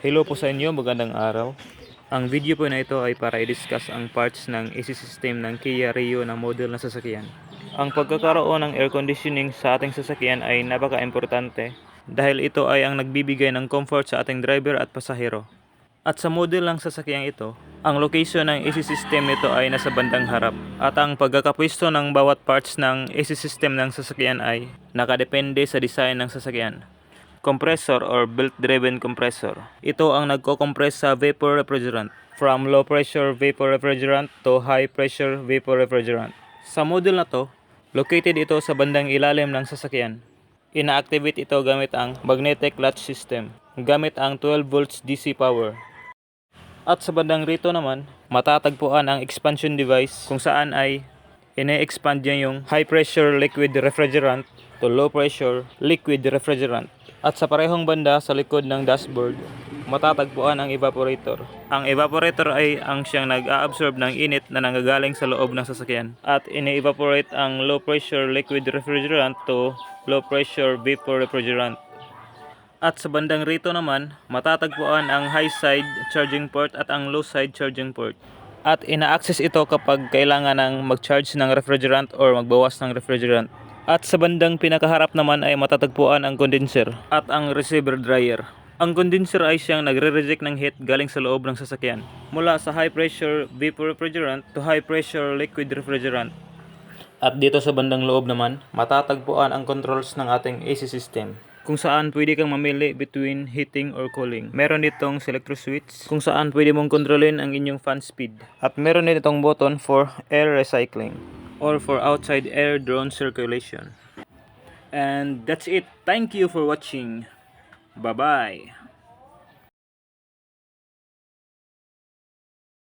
Hello po sa inyo, magandang araw. Ang video po na ito ay para i-discuss ang parts ng AC system ng Kia Rio na model na sasakyan. Ang pagkakaroon ng air conditioning sa ating sasakyan ay napaka-importante dahil ito ay ang nagbibigay ng comfort sa ating driver at pasahero. At sa model ng sasakyang ito, ang location ng AC system nito ay nasa bandang harap at ang pagkakapwesto ng bawat parts ng AC system ng sasakyan ay nakadepende sa design ng sasakyan. Compressor or belt-driven compressor. Ito ang nagko-compress sa vapor refrigerant from low pressure vapor refrigerant to high pressure vapor refrigerant. Sa model na to, located ito sa bandang ilalim ng sasakyan. Ina-activate ito gamit ang magnetic latch system, gamit ang 12 volts DC power. At sa bandang rito naman, matatagpuan ang expansion device kung saan ay ine-expand niya yung high pressure liquid refrigerant to low pressure liquid refrigerant. At sa parehong banda sa likod ng dashboard, matatagpuan ang evaporator. Ang evaporator ay ang siyang nag-a-absorb ng init na nanggagaling sa loob ng sasakyan at ini-evaporate ang low pressure liquid refrigerant to low pressure vapor refrigerant. At sa bandang rito naman, matatagpuan ang high side charging port at ang low side charging port. At ina-access ito kapag kailangan ng mag-charge ng refrigerant or magbawas ng refrigerant. At sa bandang pinakaharap naman ay matatagpuan ang condenser at ang receiver dryer. Ang condenser ay siyang nagre-reject ng heat galing sa loob ng sasakyan mula sa high pressure vapor refrigerant to high pressure liquid refrigerant. At dito sa bandang loob naman, matatagpuan ang controls ng ating AC system, kung saan pwede kang mamili between heating or cooling. Meron ditong selector switch kung saan pwede mong kontrolin ang inyong fan speed. At meron din itong button for air recycling or for outside air drone circulation. And that's it. Thank you for watching. Bye-bye.